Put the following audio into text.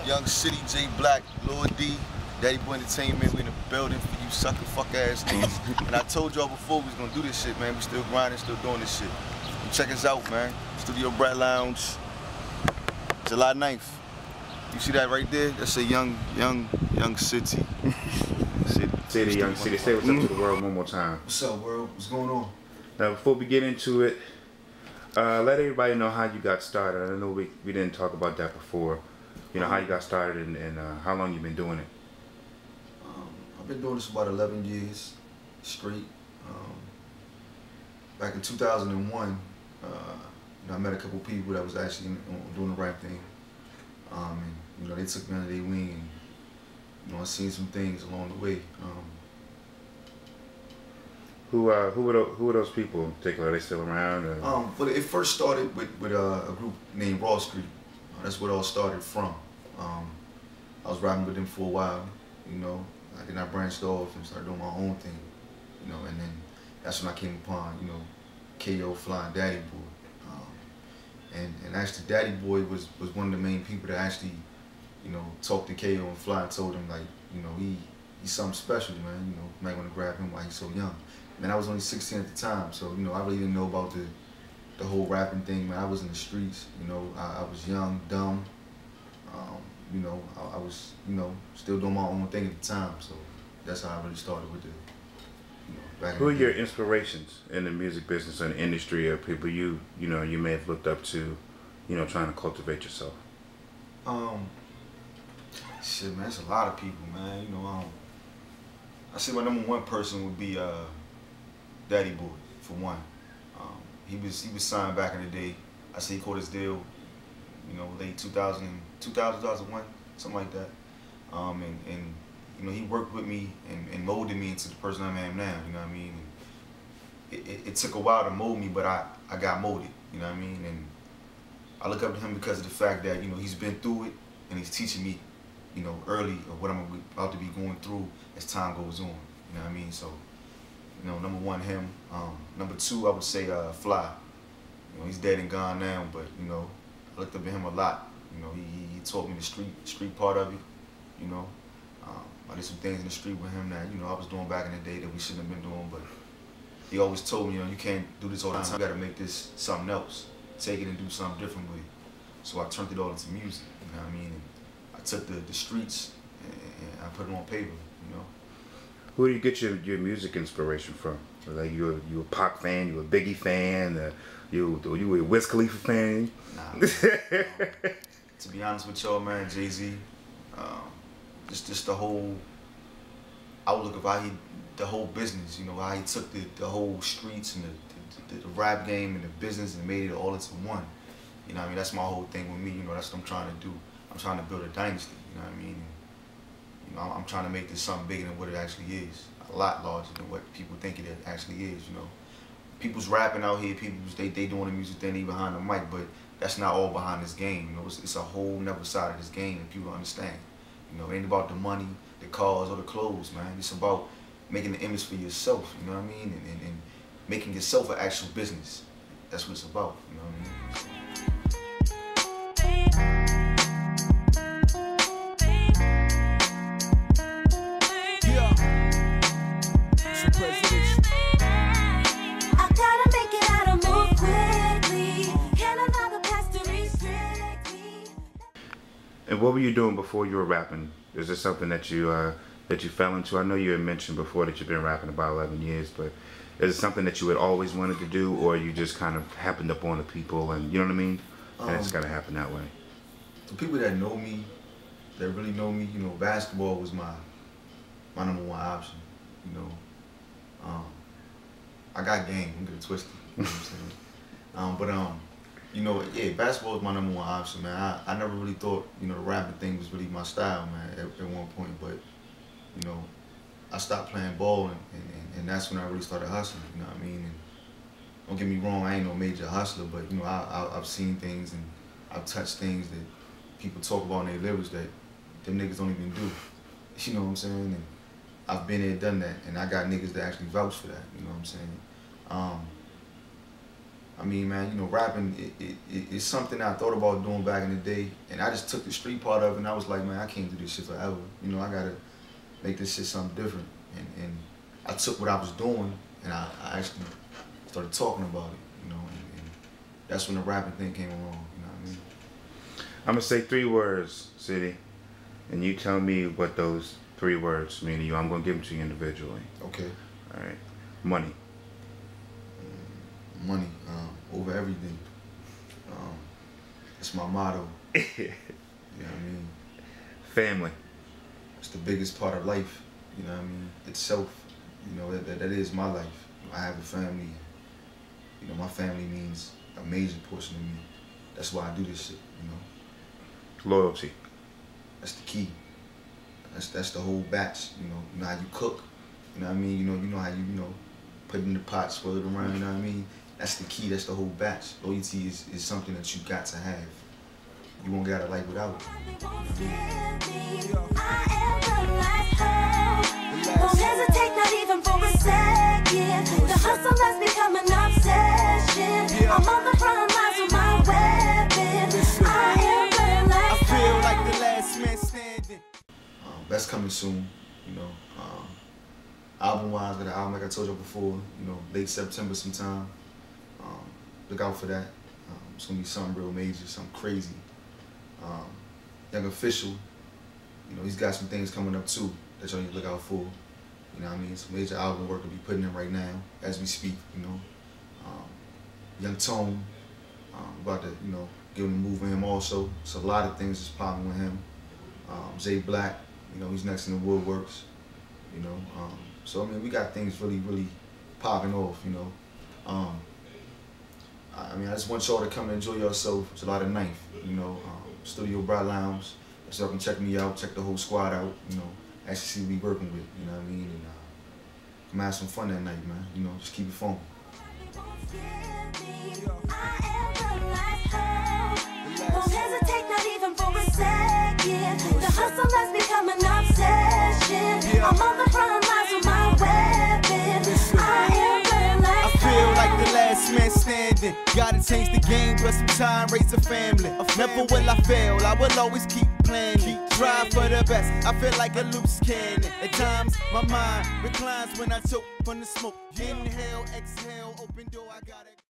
YounG CITI, J Black, Lord D, Daddy Boy Entertainment. We in the building for you sucker fuck ass niggas. And I told y'all before we was gonna do this shit, man. We still grinding, still doing this shit. And check us out, man. Studio Braat Lounge, July 9th. You see that right there? That's a YounG CITI. City, YounG CITI. Say what's up to the world one more time. What's up, world? What's going on? Now, before we get into it, let everybody know how you got started. I know we didn't talk about that before. You know, how you got started and how long you've been doing it. I've been doing this for about 11 years straight. Back in 2001, you know, I met a couple people that was actually doing the right thing. And, you know, they took me under their wing, and, you know, I seen some things along the way. Who were those people in particular? Are they still around? Or? But it first started with a group named Raw Street. That's where it all started from. I was rapping with them for a while, you know. Then I branched off and started doing my own thing, you know. And then that's when I came upon, you know, K.O. Fly and Daddy Boy. And actually, Daddy Boy was one of the main people that actually, you know, talked to K.O. and Fly and told him, like, you know, he's something special, man. You know, you might want to grab him while he's so young. Man, I was only 16 at the time, so, you know, I really didn't know about the whole rapping thing, man. I was in the streets, you know. I was young, dumb. You know, I was, you know, still doing my own thing at the time, so that's how I really started with the, you know, back in the day. Who are your inspirations in the music business and the industry, or people you know, you may have looked up to, you know, trying to cultivate yourself? Shit, man, it's a lot of people, man. You know, I say my #1 person would be Daddy Boy, for one. He was signed back in the day. I say he caught his deal, you know, late 2001, something like that. And you know, he worked with me and molded me into the person I am now, you know what I mean? And it took a while to mold me, but I got molded, you know what I mean? And I look up to him because of the fact that, you know, he's been through it and he's teaching me, you know, early of what I'm about to be going through as time goes on, you know what I mean? So, you know, #1, him. #2, I would say Fly. You know, he's dead and gone now, but, you know, I looked up to him a lot. You know, he taught me the street part of it, you know. I did some things in the street with him that, you know, I was doing back in the day that we shouldn't have been doing, but he always told me, you know, you can't do this all the time. You gotta make this something else. Take it and do something different with it. So I turned it all into music, you know what I mean? And I took the streets and I put it on paper, you know. Who do you get your music inspiration from? Like you a Pac fan, you a Biggie fan, you a Wiz Khalifa fan? Nah. To be honest with y'all, man, Jay-Z, just the whole outlook of how the whole business, you know, how he took the whole streets and the rap game and the business and made it all into one. You know what I mean? That's my whole thing with me, you know, that's what I'm trying to do. I'm trying to build a dynasty, you know what I mean? And, you know, I'm trying to make this something bigger than what it actually is. A lot larger than what people think it actually is, you know. People's rapping out here, they doing the music thing, they behind the mic, but that's not all behind this game, you know. It's a whole nother side of this game that people understand. You know, it ain't about the money, the cars, or the clothes, man. It's about making the image for yourself, you know what I mean? And making yourself an actual business. That's what it's about, you know what I mean? And what were you doing before you were rapping? Is this something that you fell into? I know you had mentioned before that you've been rapping about 11 years, but is it something that you had always wanted to do, or you just kind of happened upon the people and, you know what I mean? And it's gotta happen that way. The people that know me, that really know me, you know, basketball was my #1 option, you know. I got game, don't get it twisted, you know what I'm saying? You know, yeah, basketball is my #1 option, man. I never really thought, you know, the rapping thing was really my style, man, at one point. But, you know, I stopped playing ball, and that's when I really started hustling, you know what I mean? And don't get me wrong, I ain't no major hustler, but, you know, I've seen things and I've touched things that people talk about in their lyrics that them niggas don't even do. You know what I'm saying? And I've been there, done that, and I got niggas that actually vouch for that, you know what I'm saying? I mean, man, you know, rapping, it's something I thought about doing back in the day, and I just took the street part of it, and I was like, man, I can't do this shit forever. You know, I gotta make this shit something different. And I took what I was doing, and I actually started talking about it, you know, and that's when the rapping thing came along, you know what I mean? I'm gonna say 3 words, Citi, and you tell me what those 3 words mean to you. I'm gonna give them to you individually. Okay. All right. Money. Money, over everything. It's my motto. You know what I mean? Family. It's the biggest part of life. You know what I mean? Itself. You know, that is my life. I have a family. You know, my family means a major portion of me. That's why I do this shit, you know? Loyalty. That's the key. That's the whole batch, you know. You know how you cook. You know what I mean? You know how you put it in the pot, swirl it around, you know what I mean? That's the key, that's the whole batch. Loyalty is something that you got to have. You won't get out of life without it. Won't hesitate, not even for a second. The hustle has become an obsession. I'm on the front lines with my weapon. I am burning like I feel like the last man standing. That's coming soon, you know. Album-wise, got an album like I told you before, you know, late September sometime. Look out for that. It's gonna be something real major, something crazy. Young Official, you know, he's got some things coming up too that y'all need to look out for. You know what I mean? Some major album work will be putting in right now as we speak, you know. Young Tone, about to, you know, give him a move with him also. So a lot of things is popping with him. Zay Black, you know, he's next in the woodworks, you know. So I mean, we got things really, really popping off, you know. I mean, I just want y'all to come and enjoy yourself July the 9th, you know. Studio Braat Lounge, so y'all can check me out, check the whole squad out, you know, actually see what we working with, you know what I mean? And come have some fun that night, man. You know, just keep it fun. Won't hesitate, not even for a second. The hustle has become an obsession. I'm on the front lines with my weapon. I am burning like I feel like the last man standing. Gotta change the game, but some time, raise a family. Never will I fail, I will always keep playing. Keep trying for the best, I feel like a loose cannon. At times, my mind reclines when I choke from the smoke. Inhale, exhale, open door, I gotta